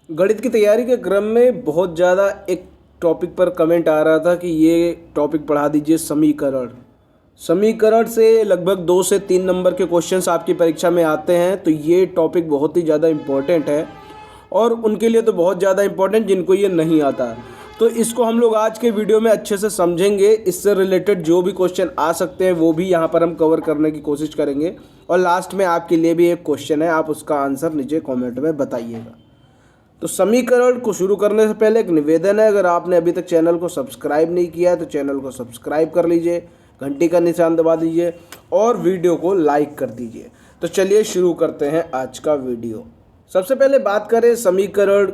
गणित की तैयारी के क्रम में बहुत ज़्यादा एक टॉपिक पर कमेंट आ रहा था कि ये टॉपिक पढ़ा दीजिए, समीकरण। समीकरण से लगभग 2 से 3 नंबर के क्वेश्चंस आपकी परीक्षा में आते हैं, तो ये टॉपिक बहुत ही ज़्यादा इम्पोर्टेंट है और उनके लिए तो बहुत ज़्यादा इम्पोर्टेंट जिनको ये नहीं आता। तो इसको हम लोग आज के वीडियो में अच्छे से समझेंगे। इससे रिलेटेड जो भी क्वेश्चन आ सकते हैं वो भी यहाँ पर हम कवर करने की कोशिश करेंगे और लास्ट में आपके लिए भी एक क्वेश्चन है, आप उसका आंसर नीचे कॉमेंट में बताइएगा। तो समीकरण को शुरू करने से पहले एक निवेदन है, अगर आपने अभी तक चैनल को सब्सक्राइब नहीं किया है तो चैनल को सब्सक्राइब कर लीजिए, घंटी का निशान दबा दीजिए और वीडियो को लाइक कर दीजिए। तो चलिए शुरू करते हैं आज का वीडियो। सबसे पहले बात करें समीकरण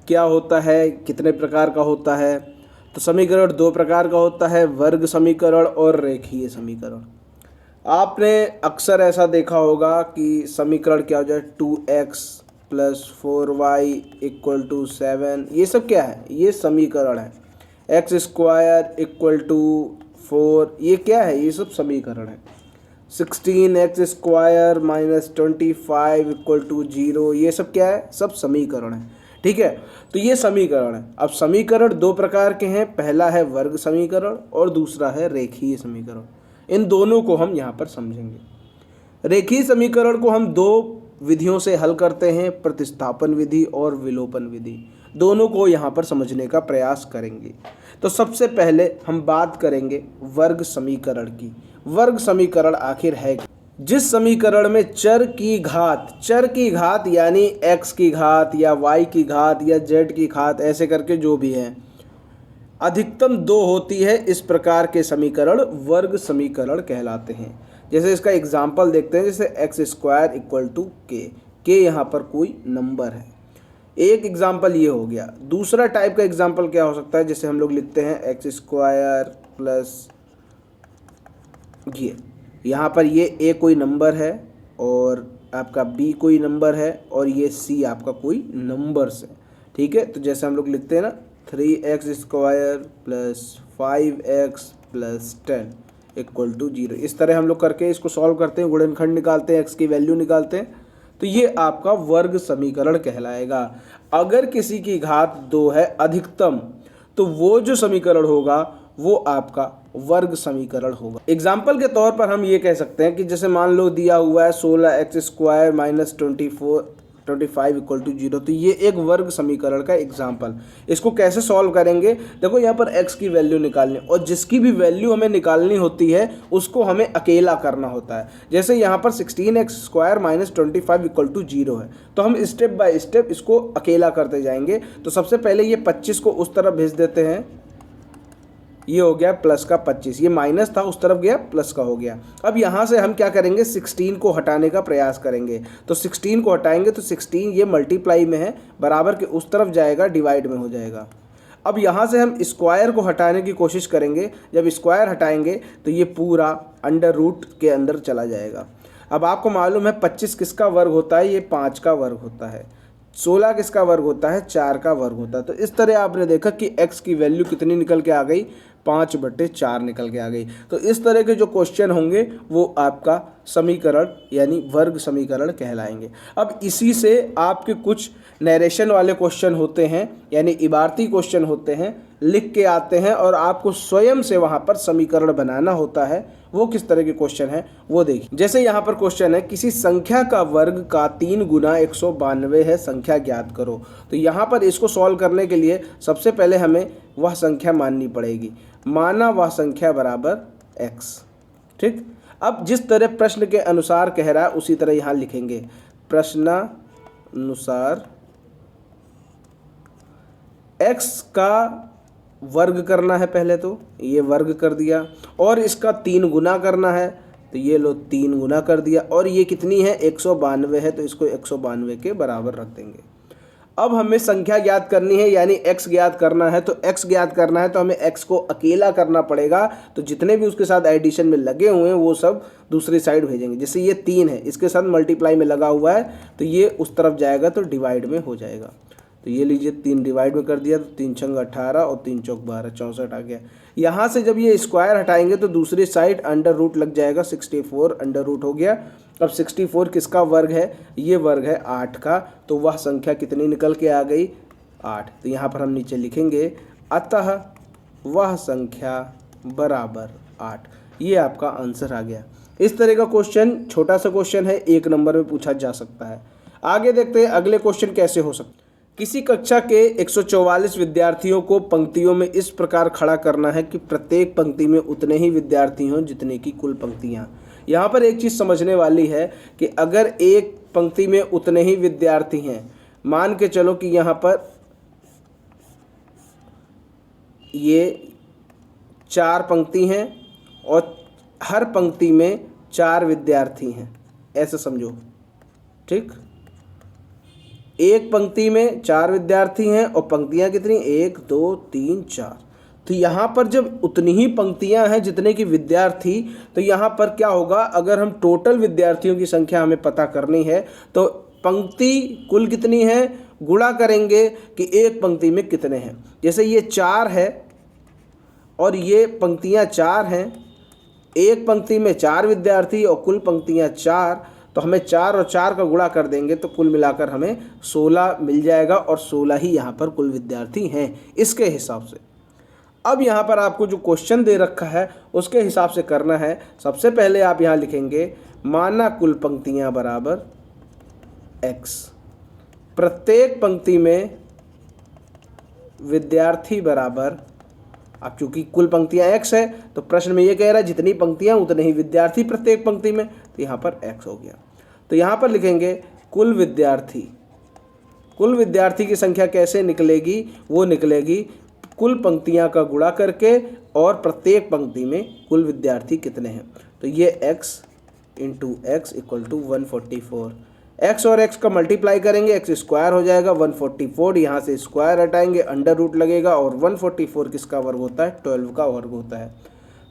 क्या होता है, कितने प्रकार का होता है। तो समीकरण 2 प्रकार का होता है, वर्ग समीकरण और रेखीय समीकरण। आपने अक्सर ऐसा देखा होगा कि समीकरण क्या हो जाए, 2x + 4y = 7, ये सब क्या है, ये समीकरण है। x² = 4, ये क्या है, ये सब समीकरण है। 16x² - 25 = 0, ये सब क्या है, सब समीकरण है। ठीक है, तो ये समीकरण है। अब समीकरण 2 प्रकार के हैं, पहला है वर्ग समीकरण और दूसरा है रेखीय समीकरण। इन दोनों को हम यहाँ पर समझेंगे। रेखीय समीकरण को हम 2 विधियों से हल करते हैं, प्रतिस्थापन विधि और विलोपन विधि। दोनों को यहाँ पर समझने का प्रयास करेंगे। तो सबसे पहले हम बात करेंगे वर्ग समीकरण की। वर्ग समीकरण आखिर है क्या? जिस समीकरण में चर की घात यानी x की घात या y की घात या z की घात ऐसे करके जो भी है, अधिकतम 2 होती है, इस प्रकार के समीकरण वर्ग समीकरण कहलाते हैं। जैसे इसका एग्जाम्पल देखते हैं, जैसे x² = k यहाँ पर कोई नंबर है। एक एग्जाम्पल ये हो गया। दूसरा टाइप का एग्जाम्पल क्या हो सकता है, जैसे हम लोग लिखते हैं x² + ये, यहाँ पर ये a कोई नंबर है और आपका b कोई नंबर है और ये c आपका कोई नंबर्स है। ठीक है, तो जैसे हम लोग लिखते हैं ना, 3x² + 5x + 10 = 0। इस तरह हम लोग करके इसको सॉल्व करते हैं, गुणनखंड निकालते हैं, x की वैल्यू निकालते हैं, तो ये आपका वर्ग समीकरण कहलाएगा। अगर किसी की घात 2 है अधिकतम, तो वो जो समीकरण होगा वो आपका वर्ग समीकरण होगा। एग्जाम्पल के तौर पर हम ये कह सकते हैं कि जैसे मान लो दिया हुआ है 16x² - 25 = 0, तो ये एक वर्ग समीकरण का एग्जाम्पल। इसको कैसे सॉल्व करेंगे, देखो यहाँ पर x की वैल्यू निकालनी और जिसकी भी वैल्यू हमें निकालनी होती है उसको हमें अकेला करना होता है। जैसे यहाँ पर 16x² - 25 = 0 है, तो हम स्टेप बाय स्टेप इसको अकेला करते जाएंगे। तो सबसे पहले ये 25 को उस तरफ भेज देते हैं, ये हो गया प्लस का 25, ये माइनस था उस तरफ गया प्लस का हो गया। अब यहाँ से हम क्या करेंगे, 16 को हटाने का प्रयास करेंगे। तो 16 को हटाएंगे तो 16 ये मल्टीप्लाई में है, बराबर के उस तरफ जाएगा, डिवाइड में हो जाएगा। अब यहाँ से हम स्क्वायर को हटाने की कोशिश करेंगे। जब स्क्वायर हटाएंगे तो ये पूरा अंडर रूट के अंदर चला जाएगा। अब आपको मालूम है 25 किसका वर्ग होता है, ये 5 का वर्ग होता है। 16 किसका वर्ग होता है, 4 का वर्ग होता है। तो इस तरह आपने देखा कि x की वैल्यू कितनी निकल के आ गई, 5/4 निकल के आ गई। तो इस तरह के जो क्वेश्चन होंगे वो आपका समीकरण यानी वर्ग समीकरण कहलाएंगे। अब इसी से आपके कुछ नरेशन वाले क्वेश्चन होते हैं, यानी इबारती क्वेश्चन होते हैं, लिख के आते हैं और आपको स्वयं से वहाँ पर समीकरण बनाना होता है। वो किस तरह के क्वेश्चन है वो देखिए। जैसे यहाँ पर क्वेश्चन है, किसी संख्या का वर्ग का 3 × 192 है, संख्या ज्ञात करो। तो यहाँ पर इसको सॉल्व करने के लिए सबसे पहले हमें वह संख्या माननी पड़ेगी। माना वह संख्या बराबर x। ठीक, अब जिस तरह प्रश्न के अनुसार कह रहा है उसी तरह यहाँ लिखेंगे। प्रश्नानुसार x का वर्ग करना है, पहले तो ये वर्ग कर दिया, और इसका 3 गुना करना है, तो ये लो 3 गुना कर दिया, और ये कितनी है, 192 है, तो इसको 192 के बराबर रख देंगे। अब हमें संख्या ज्ञात करनी है, यानी x ज्ञात करना है। तो x ज्ञात करना है तो हमें x को अकेला करना पड़ेगा। तो जितने भी उसके साथ एडिशन में लगे हुए हैं वो सब दूसरी साइड भेजेंगे। जैसे ये 3 है, इसके साथ मल्टीप्लाई में लगा हुआ है, तो ये उस तरफ जाएगा तो डिवाइड में हो जाएगा। तो तो ये लीजिए 3 डिवाइड में कर दिया तो 3 छंग 18 और 3 चौक 12, 64 आ गया। यहाँ से जब ये स्क्वायर हटाएंगे तो दूसरी साइड अंडर रूट लग जाएगा, 64 अंडर रूट हो गया। अब 64 किसका वर्ग है? ये वर्ग है 8 का। तो वह संख्या कितनी निकल के आ गई? 8। तो यहाँ पर हम नीचे लिखेंगे अतः वह संख्या बराबर 8। ये आपका आंसर आ गया। इस तरह का क्वेश्चन, छोटा सा क्वेश्चन है, 1 नंबर में पूछा जा सकता है। आगे देखते हैं अगले क्वेश्चन कैसे हो सकता है। किसी कक्षा के 144 विद्यार्थियों को पंक्तियों में इस प्रकार खड़ा करना है कि प्रत्येक पंक्ति में उतने ही विद्यार्थी हों जितने की कुल पंक्तियां। यहाँ पर एक चीज़ समझने वाली है कि अगर एक पंक्ति में उतने ही विद्यार्थी हैं, मान के चलो कि यहाँ पर ये 4 पंक्ति हैं और हर पंक्ति में 4 विद्यार्थी हैं, ऐसा समझो, ठीक। एक पंक्ति में 4 विद्यार्थी हैं और पंक्तियां कितनी? 1 2 3 4। तो यहाँ पर जब उतनी ही पंक्तियां हैं जितने की विद्यार्थी, तो यहाँ पर क्या होगा? अगर हम टोटल विद्यार्थियों की संख्या हमें पता करनी है तो पंक्ति कुल कितनी है गुणा करेंगे कि एक पंक्ति में कितने हैं। जैसे ये 4 है और ये पंक्तियां 4 हैं, एक पंक्ति में 4 विद्यार्थी और कुल पंक्तियां 4, तो हमें 4 और 4 का गुणा कर देंगे तो कुल मिलाकर हमें 16 मिल जाएगा और 16 ही यहाँ पर कुल विद्यार्थी हैं इसके हिसाब से। अब यहाँ पर आपको जो क्वेश्चन दे रखा है उसके हिसाब से करना है। सबसे पहले आप यहाँ लिखेंगे माना कुल पंक्तियाँ बराबर x, प्रत्येक पंक्ति में विद्यार्थी बराबर, अब चूंकि कुल पंक्तियां x है तो प्रश्न में ये कह रहा है जितनी पंक्तियां उतने ही विद्यार्थी प्रत्येक पंक्ति में, तो यहाँ पर x हो गया। तो यहाँ पर लिखेंगे कुल विद्यार्थी। कुल विद्यार्थी की संख्या कैसे निकलेगी? वो निकलेगी कुल पंक्तियां का गुणा करके और प्रत्येक पंक्ति में कुल विद्यार्थी कितने हैं। तो ये x into X equal to 144। x और x का मल्टीप्लाई करेंगे, एक्स स्क्वायर हो जाएगा 144, यहाँ से स्क्वायर हटाएंगे अंडर रूट लगेगा और 144 किसका वर्ग होता है? 12 का वर्ग होता है।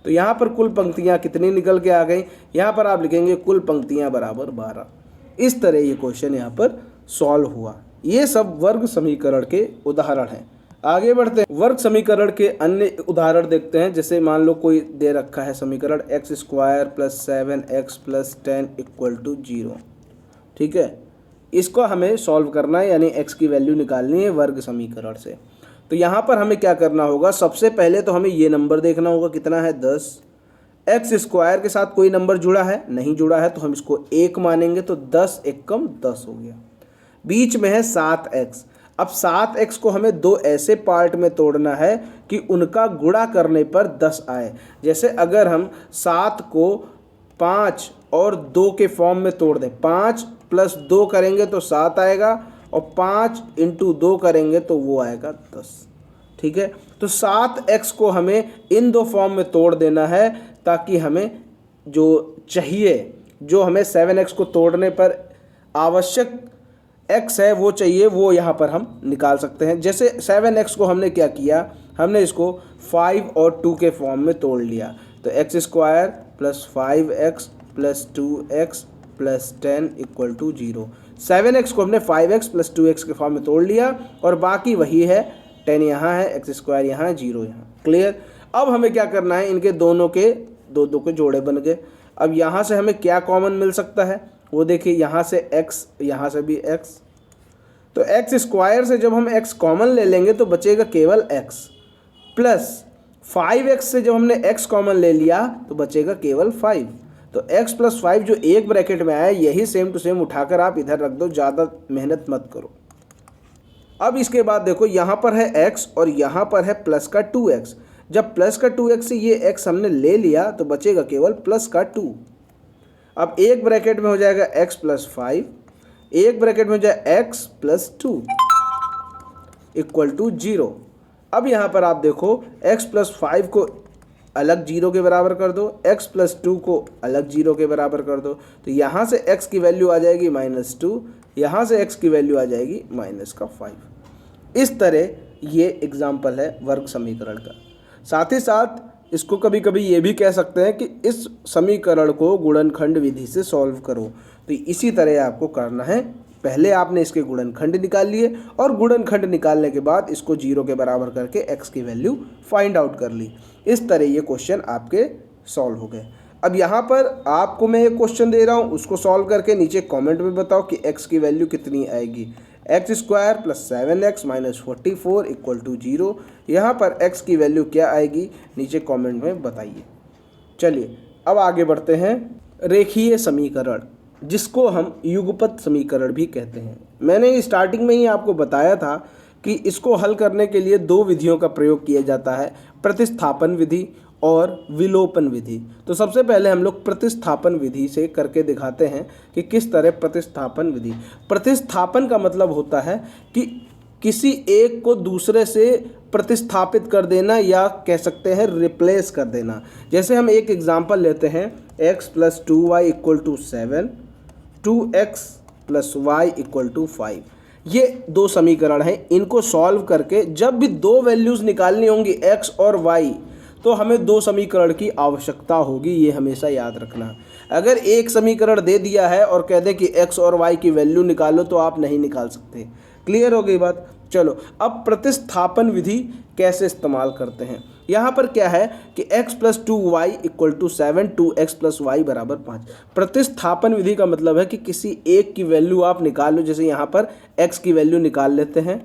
तो यहाँ पर कुल पंक्तियाँ कितनी निकल के आ गई? यहाँ पर आप लिखेंगे कुल पंक्तियाँ बराबर 12। इस तरह ये क्वेश्चन यहाँ पर सॉल्व हुआ। ये सब वर्ग समीकरण के उदाहरण हैं। आगे बढ़ते हैं, वर्ग समीकरण के अन्य उदाहरण देखते हैं। जैसे मान लो कोई दे रखा है समीकरण x square plus 7x plus 10 equal to 0, ठीक है। इसको हमें सॉल्व करना है, यानी x की वैल्यू निकालनी है वर्ग समीकरण से। तो यहाँ पर हमें क्या करना होगा? सबसे पहले तो हमें ये नंबर देखना होगा कितना है 10। x स्क्वायर के साथ कोई नंबर जुड़ा है? नहीं जुड़ा है, तो हम इसको 1 मानेंगे, तो 10 एकम 10 हो गया। बीच में है 7x। अब 7x को हमें 2 ऐसे पार्ट में तोड़ना है कि उनका गुणा करने पर 10 आए। जैसे अगर हम 7 को 5 और 2 के फॉर्म में तोड़ दें, 5 प्लस 2 करेंगे तो 7 आएगा और 5 इंटू 2 करेंगे तो वो आएगा 10, ठीक है। तो 7x को हमें इन 2 फॉर्म में तोड़ देना है ताकि हमें जो चाहिए, जो हमें 7x को तोड़ने पर आवश्यक x है वो चाहिए, वो यहाँ पर हम निकाल सकते हैं। जैसे 7x को हमने क्या किया? हमने इसको 5 और 2 के फॉर्म में तोड़ लिया। तो x square plus 5x plus 2x plus 10 equal to 0। 7x को हमने 5x प्लस 2x के फॉर्म में तोड़ लिया और बाकी वही है, 10 यहाँ है, x स्क्वायर यहाँ है, 0 यहाँ। क्लियर? अब हमें क्या करना है? इनके दोनों के दो के जोड़े बन गए। अब यहाँ से हमें क्या कॉमन मिल सकता है? वो देखिए, यहाँ से x, यहाँ से भी x। तो x स्क्वायर से जब हम x कॉमन ले लेंगे तो बचेगा केवल x, प्लस 5x से जब हमने x कॉमन ले लिया तो बचेगा केवल 5। तो x प्लस 5 जो एक ब्रैकेट में आया, यही सेम टू सेम उठाकर आप इधर रख दो, ज़्यादा मेहनत मत करो। अब इसके बाद देखो, यहाँ पर है x और यहाँ पर है प्लस का 2x। जब प्लस का 2x से ये x हमने ले लिया तो बचेगा केवल प्लस का 2। अब एक ब्रैकेट में हो जाएगा x प्लस 5, एक ब्रैकेट में हो जाए x प्लस 2 इक्वल टू 0। अब यहाँ पर आप देखो, x प्लस 5 को अलग 0 के बराबर कर दो, x प्लस 2 को अलग 0 के बराबर कर दो, तो यहाँ से x की वैल्यू आ जाएगी -2, यहाँ से x की वैल्यू आ जाएगी -5। इस तरह ये एग्जाम्पल है वर्ग समीकरण का। साथ ही साथ इसको कभी कभी ये भी कह सकते हैं कि इस समीकरण को गुणनखंड विधि से सॉल्व करो। तो इसी तरह आपको करना है। पहले आपने इसके गुणनखंड निकाल लिए और गुणनखंड निकालने के बाद इसको 0 के बराबर करके x की वैल्यू फाइंड आउट कर ली। इस तरह ये क्वेश्चन आपके सॉल्व हो गए। अब यहाँ पर आपको मैं एक क्वेश्चन दे रहा हूँ, उसको सॉल्व करके नीचे कमेंट में बताओ कि x की वैल्यू कितनी आएगी। x² + 7x - 44 = 0। यहाँ पर x की वैल्यू क्या आएगी नीचे कमेंट में बताइए। चलिए अब आगे बढ़ते हैं। रेखीय समीकरण, जिसको हम युगपत समीकरण भी कहते हैं। मैंने स्टार्टिंग में ही आपको बताया था कि इसको हल करने के लिए दो विधियों का प्रयोग किया जाता है, प्रतिस्थापन विधि और विलोपन विधि। तो सबसे पहले हम लोग प्रतिस्थापन विधि से करके दिखाते हैं कि किस तरह प्रतिस्थापन विधि। प्रतिस्थापन का मतलब होता है कि किसी एक को दूसरे से प्रतिस्थापित कर देना, या कह सकते हैं रिप्लेस कर देना। जैसे हम एक एग्जांपल लेते हैं, x + 2y = 7, 2x + y = 5। ये दो समीकरण हैं। इनको सॉल्व करके जब भी दो वैल्यूज़ निकालनी होंगी x और y, तो हमें दो समीकरण की आवश्यकता होगी। ये हमेशा याद रखना। अगर एक समीकरण दे दिया है और कह दें कि x और y की वैल्यू निकालो, तो आप नहीं निकाल सकते। क्लियर हो गई बात। चलो अब प्रतिस्थापन विधि कैसे इस्तेमाल करते हैं। यहाँ पर क्या है कि x + 2y = 7, 2x + y = 5। प्रतिस्थापन विधि का मतलब है कि किसी एक की वैल्यू आप निकाल लो। जैसे यहाँ पर x की वैल्यू निकाल लेते हैं,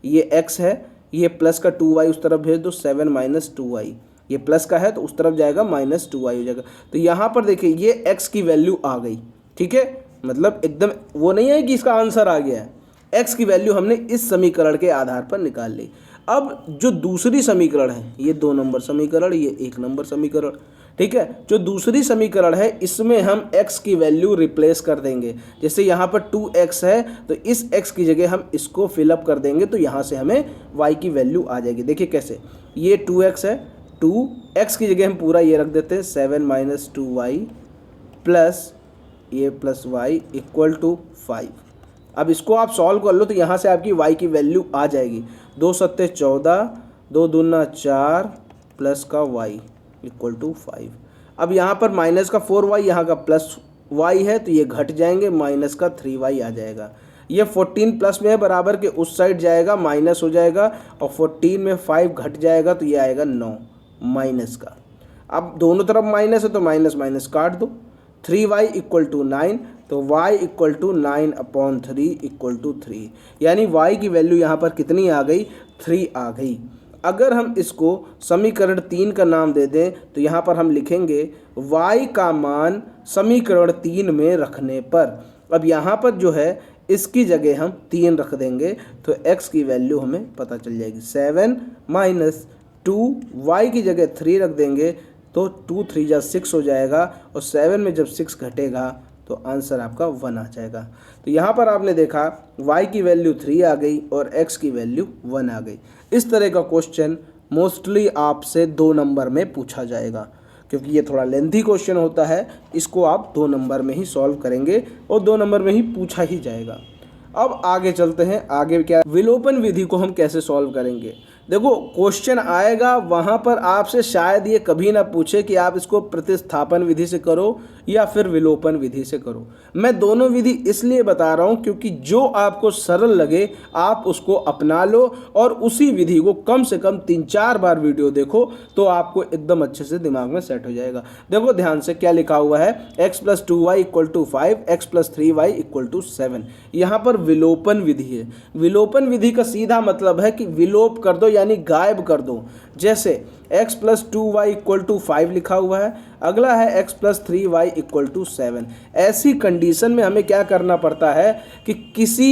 ये x है, ये प्लस का 2y उस तरफ भेज दो, 7 - 2y। ये प्लस का है तो उस तरफ जाएगा -2y हो जाएगा। तो यहाँ पर देखिए ये x की वैल्यू आ गई। ठीक है, मतलब एकदम वो नहीं है कि इसका आंसर आ गया है। x की वैल्यू हमने इस समीकरण के आधार पर निकाल ली। अब जो दूसरी समीकरण है, ये 2 नंबर समीकरण, ये 1 नंबर समीकरण। ठीक है, जो दूसरी समीकरण है इसमें हम x की वैल्यू रिप्लेस कर देंगे। जैसे यहाँ पर 2x है तो इस x की जगह हम इसको फिलअप कर देंगे, तो यहाँ से हमें y की वैल्यू आ जाएगी। देखिए कैसे, ये 2x है, 2x की जगह हम पूरा ये रख देते हैं, 7 - 2y प्लस ये प्लस y = 5। अब इसको आप सॉल्व कर लो तो यहाँ से आपकी y की वैल्यू आ जाएगी। 2 × 7 = 14, 2 दूना 4 प्लस का y = 5। अब यहाँ पर माइनस का 4y, यहाँ का प्लस y है तो ये घट जाएंगे, माइनस का 3y आ जाएगा। ये 14 प्लस में है बराबर के उस साइड जाएगा, माइनस हो जाएगा, और 14 में 5 घट जाएगा तो ये आएगा 9 माइनस का। अब दोनों तरफ माइनस है तो माइनस माइनस काट दो। 3y = 9, तो y = 9/3 = 3। यानी y की वैल्यू यहाँ पर कितनी आ गई, 3 आ गई। अगर हम इसको समीकरण 3 का नाम दे दें तो यहाँ पर हम लिखेंगे y का मान समीकरण 3 में रखने पर। अब यहाँ पर जो है इसकी जगह हम 3 रख देंगे तो x की वैल्यू हमें पता चल जाएगी। 7 - 2, y की जगह 3 रख देंगे तो 2 × 3 = 6 हो जाएगा, और 7 में जब 6 घटेगा तो आंसर आपका 1 आ जाएगा। तो यहाँ पर आपने देखा y की वैल्यू 3 आ गई और x की वैल्यू 1 आ गई। इस तरह का क्वेश्चन मोस्टली आपसे 2 नंबर में पूछा जाएगा, क्योंकि ये थोड़ा लेंथी क्वेश्चन होता है। इसको आप 2 नंबर में ही सॉल्व करेंगे और 2 नंबर में ही पूछा ही जाएगा। अब आगे चलते हैं। आगे क्या, विलोपन विधि को हम कैसे सॉल्व करेंगे। देखो क्वेश्चन आएगा वहाँ पर आपसे शायद ये कभी ना पूछे कि आप इसको प्रतिस्थापन विधि से करो या फिर विलोपन विधि से करो। मैं दोनों विधि इसलिए बता रहा हूँ क्योंकि जो आपको सरल लगे आप उसको अपना लो, और उसी विधि को कम से कम 3-4 बार वीडियो देखो तो आपको एकदम अच्छे से दिमाग में सेट हो जाएगा। देखो ध्यान से क्या लिखा हुआ है, x + 2y = 5, x + 3y = 7। यहाँ पर विलोपन विधि है। विलोपन विधि का सीधा मतलब है कि विलोप कर दो, यानी गायब कर दो। जैसे x + 2y = 5 लिखा हुआ है, अगला है x + 3y = 7। ऐसी कंडीशन में हमें क्या करना पड़ता है कि किसी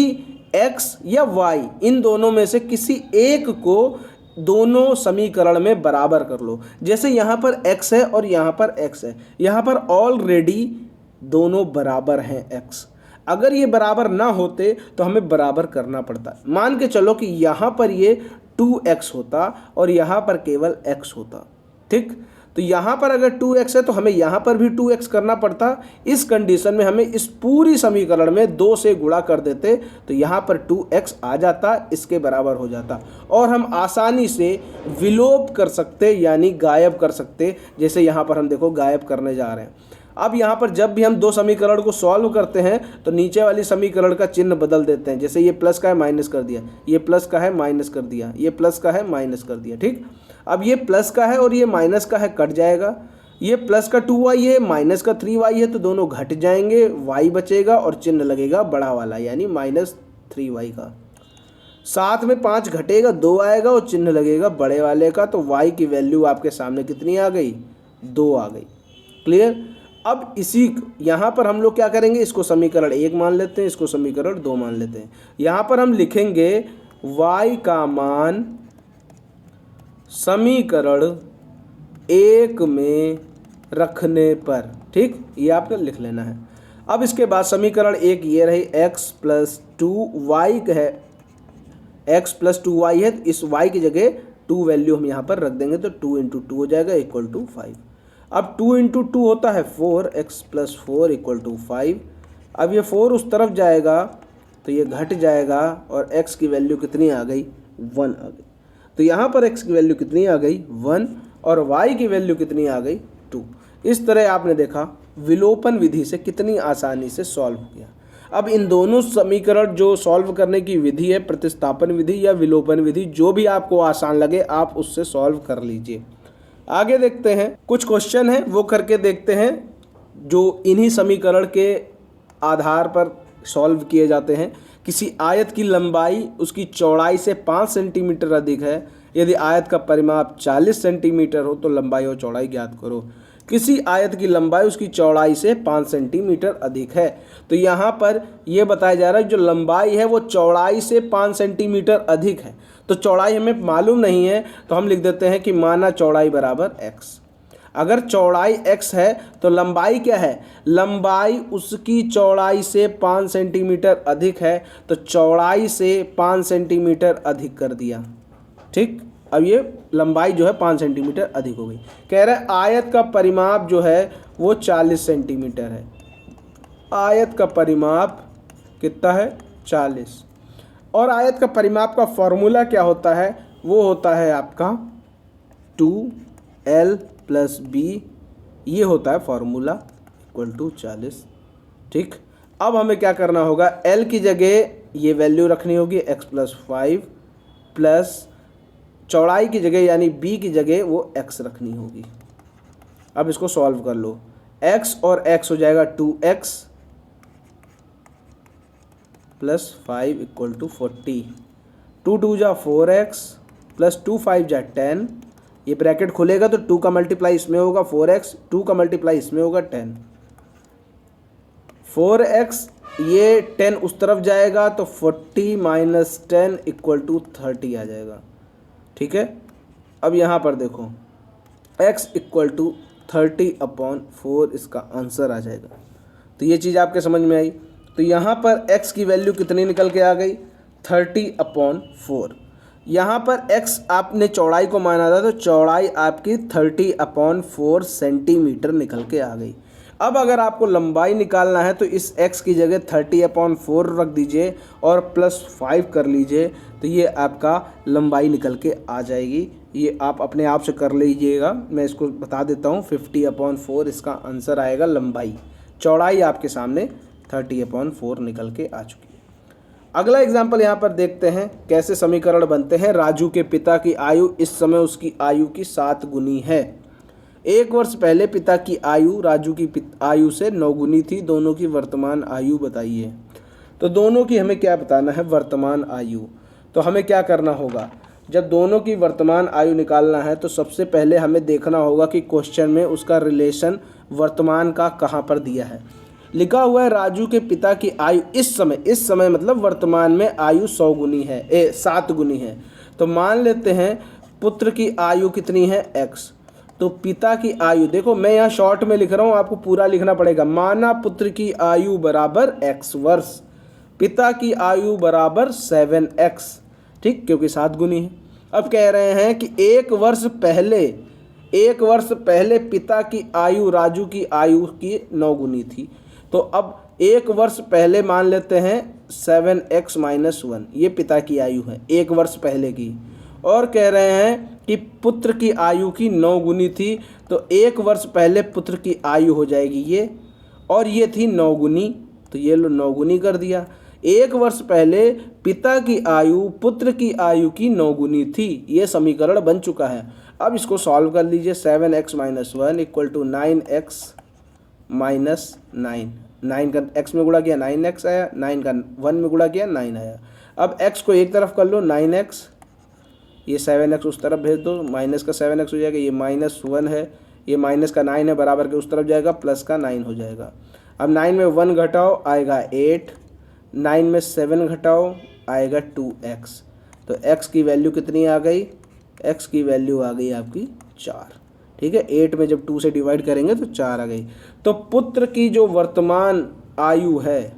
x या y, इन दोनों में से किसी एक को दोनों समीकरण में बराबर कर लो। जैसे यहाँ पर x है और यहाँ पर x है, यहाँ पर ऑलरेडी दोनों बराबर हैं x। अगर ये बराबर ना होते तो हमें बराबर करना पड़ता। मान के चलो कि यहाँ पर ये 2x होता और यहाँ पर केवल x होता, ठीक। तो यहाँ पर अगर 2x है तो हमें यहाँ पर भी 2x करना पड़ता। इस कंडीशन में हमें इस पूरी समीकरण में 2 से गुणा कर देते तो यहाँ पर 2x आ जाता, इसके बराबर हो जाता, और हम आसानी से विलोप कर सकते, यानी गायब कर सकते। जैसे यहाँ पर हम देखो गायब करने जा रहे हैं। अब यहाँ पर जब भी हम दो समीकरण को सॉल्व करते हैं तो नीचे वाली समीकरण का चिन्ह बदल देते हैं। जैसे ये प्लस का है माइनस कर दिया, ये प्लस का है माइनस कर दिया, ये प्लस का है माइनस कर दिया। ठीक, अब ये प्लस का है और ये माइनस का है, कट जाएगा। ये प्लस का 2y है, माइनस का 3y है, तो दोनों घट जाएंगे, y बचेगा और चिन्ह लगेगा बड़ा वाला यानी -3y का। साथ में 5 घटेगा, 2 आएगा और चिन्ह लगेगा बड़े वाले का। तो y की वैल्यू आपके सामने कितनी आ गई? 2 आ गई। क्लियर। अब इसी यहाँ पर हम लोग क्या करेंगे, इसको समीकरण 1 मान लेते हैं, इसको समीकरण 2 मान लेते हैं। यहाँ पर हम लिखेंगे y का मान समीकरण 1 में रखने पर। ठीक, ये आपको लिख लेना है। अब इसके बाद समीकरण 1 ये रही, x + 2y है, x + 2y है, तो इस y की जगह 2 वैल्यू हम यहाँ पर रख देंगे, तो 2 × 2 हो जाएगा = 5। अब 2 × 2 होता है 4, x + 4 = 5। अब ये 4 उस तरफ जाएगा तो ये घट जाएगा और x की वैल्यू कितनी आ गई? 1 आ गई। तो यहाँ पर x की वैल्यू कितनी आ गई? 1, और y की वैल्यू कितनी आ गई? 2। इस तरह आपने देखा विलोपन विधि से कितनी आसानी से सॉल्व हो गया। अब इन दोनों समीकरण जो सॉल्व करने की विधि है, प्रतिस्थापन विधि या विलोपन विधि, जो भी आपको आसान लगे आप उससे सॉल्व कर लीजिए। आगे देखते हैं, कुछ क्वेश्चन है वो करके देखते हैं जो इन्हीं समीकरण के आधार पर सॉल्व किए जाते हैं। किसी आयत की लंबाई उसकी चौड़ाई से 5 सेंटीमीटर अधिक है। यदि आयत का परिमाप 40 सेंटीमीटर हो तो लंबाई और चौड़ाई ज्ञात करो। किसी आयत की लंबाई उसकी चौड़ाई से 5 सेंटीमीटर अधिक है। तो यहाँ पर यह बताया जा रहा है जो लंबाई है वो चौड़ाई से 5 सेंटीमीटर अधिक है। तो चौड़ाई हमें मालूम नहीं है तो हम लिख देते हैं कि माना चौड़ाई बराबर x। अगर चौड़ाई x है तो लंबाई क्या है? लंबाई उसकी चौड़ाई से 5 सेंटीमीटर अधिक है, तो चौड़ाई से 5 सेंटीमीटर अधिक कर दिया। ठीक, अब ये लंबाई जो है 5 सेंटीमीटर अधिक हो गई। कह रहा है आयत का परिमाप जो है वो 40 सेंटीमीटर है। आयत का परिमाप कितना है? 40। और आयत का परिमाप का फॉर्मूला क्या होता है? वो होता है आपका 2l + b, ये होता है फॉर्मूला, = 40। ठीक, अब हमें क्या करना होगा? l की जगह ये वैल्यू रखनी होगी x + 5 प्लस चौड़ाई की जगह यानी b की जगह वो x रखनी होगी। अब इसको सॉल्व कर लो। x और x हो जाएगा 2x + 5 = 40। 2 2 जा 4x + 2 5 जा 10। ये ब्रैकेट खुलेगा तो 2 का मल्टीप्लाई इसमें होगा 4x, 2 का मल्टीप्लाई इसमें होगा 10। 4x, ये 10 उस तरफ जाएगा तो 40 - 10 = 30 आ जाएगा। ठीक है, अब यहाँ पर देखो x = 30/4 इसका आंसर आ जाएगा। तो ये चीज़ आपके समझ में आई। तो यहाँ पर x की वैल्यू कितनी निकल के आ गई? 30/4। यहाँ पर x आपने चौड़ाई को माना था तो चौड़ाई आपकी 30/4 सेंटीमीटर निकल के आ गई। अब अगर आपको लंबाई निकालना है तो इस x की जगह 30/4 रख दीजिए और +5 कर लीजिए, तो ये आपका लंबाई निकल के आ जाएगी। ये आप अपने आप से कर लीजिएगा, मैं इसको बता देता हूँ। 50/4 इसका आंसर आएगा लंबाई। चौड़ाई आपके सामने 30/4 निकल के आ चुकी है। अगला एग्जाम्पल यहाँ पर देखते हैं कैसे समीकरण बनते हैं। राजू के पिता की आयु इस समय उसकी आयु की 7 गुनी है। 1 वर्ष पहले पिता की आयु राजू की आयु से 9 गुनी थी। दोनों की वर्तमान आयु बताइए। तो दोनों की हमें क्या बताना है? वर्तमान आयु। तो हमें क्या करना होगा? जब दोनों की वर्तमान आयु निकालना है तो सबसे पहले हमें देखना होगा कि क्वेश्चन में उसका रिलेशन वर्तमान का कहाँ पर दिया है। लिखा हुआ है राजू के पिता की आयु इस समय मतलब वर्तमान में आयु 100 गुनी है, 7 गुनी है। तो मान लेते हैं पुत्र की आयु कितनी है? x। तो पिता की आयु, देखो मैं यहाँ शॉर्ट में लिख रहा हूँ, आपको पूरा लिखना पड़ेगा। माना पुत्र की आयु बराबर x वर्ष, पिता की आयु बराबर 7x। ठीक, क्योंकि 7 गुनी है। अब कह रहे हैं कि 1 वर्ष पहले पिता की आयु राजू की आयु की 9 गुनी थी। तो अब 1 वर्ष पहले मान लेते हैं 7x - 1, ये पिता की आयु है 1 वर्ष पहले की। और कह रहे हैं कि पुत्र की आयु की 9 गुनी थी, तो 1 वर्ष पहले पुत्र की आयु हो जाएगी ये, और ये थी 9 गुनी, तो ये लो 9 गुनी कर दिया। 1 वर्ष पहले पिता की आयु पुत्र की आयु की 9 गुनी थी। ये समीकरण बन चुका है। अब इसको सॉल्व कर लीजिए। 7x - 1 = 9x - 9। 9 का x में गुणा किया 9x आया, 9 का 1 में गुणा किया 9 आया। अब x को एक तरफ कर लो 9x, ये 7x उस तरफ भेज दो, माइनस का 7x हो जाएगा, ये -1 है, ये माइनस का 9 है, बराबर के उस तरफ जाएगा, प्लस का 9 हो जाएगा। अब 9 में 1 घटाओ आएगा 8, 9 में 7 घटाओ आएगा 2x। तो x की वैल्यू कितनी आ गई? x की वैल्यू आ गई आपकी 4। ठीक है, 8 में जब 2 से डिवाइड करेंगे तो 4 आ गई। तो पुत्र की जो वर्तमान आयु है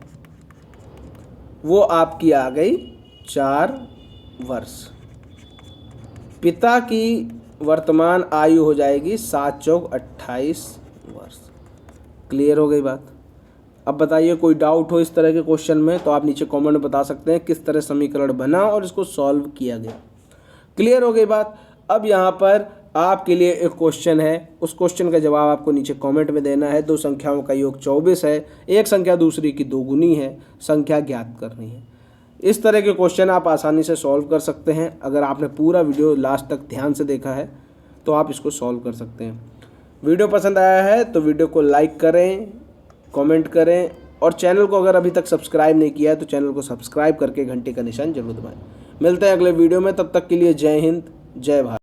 वो आपकी आ गई 4 वर्ष। पिता की वर्तमान आयु हो जाएगी 7 चौक 28 वर्ष। क्लियर हो गई बात? अब बताइए कोई डाउट हो इस तरह के क्वेश्चन में तो आप नीचे कमेंट में बता सकते हैं किस तरह समीकरण बना और इसको सॉल्व किया गया। क्लियर हो गई बात? अब यहाँ पर आपके लिए एक क्वेश्चन है, उस क्वेश्चन का जवाब आपको नीचे कमेंट में देना है। 2 संख्याओं का योग 24 है, एक संख्या दूसरी की 2 गुनी है, संख्या ज्ञात करनी है। इस तरह के क्वेश्चन आप आसानी से सॉल्व कर सकते हैं। अगर आपने पूरा वीडियो लास्ट तक ध्यान से देखा है तो आप इसको सॉल्व कर सकते हैं। वीडियो पसंद आया है तो वीडियो को लाइक करें, कमेंट करें, और चैनल को अगर अभी तक सब्सक्राइब नहीं किया है तो चैनल को सब्सक्राइब करके घंटे का निशान जरूर दबाएं। मिलते हैं अगले वीडियो में, तब तक के लिए जय हिंद, जय भारत।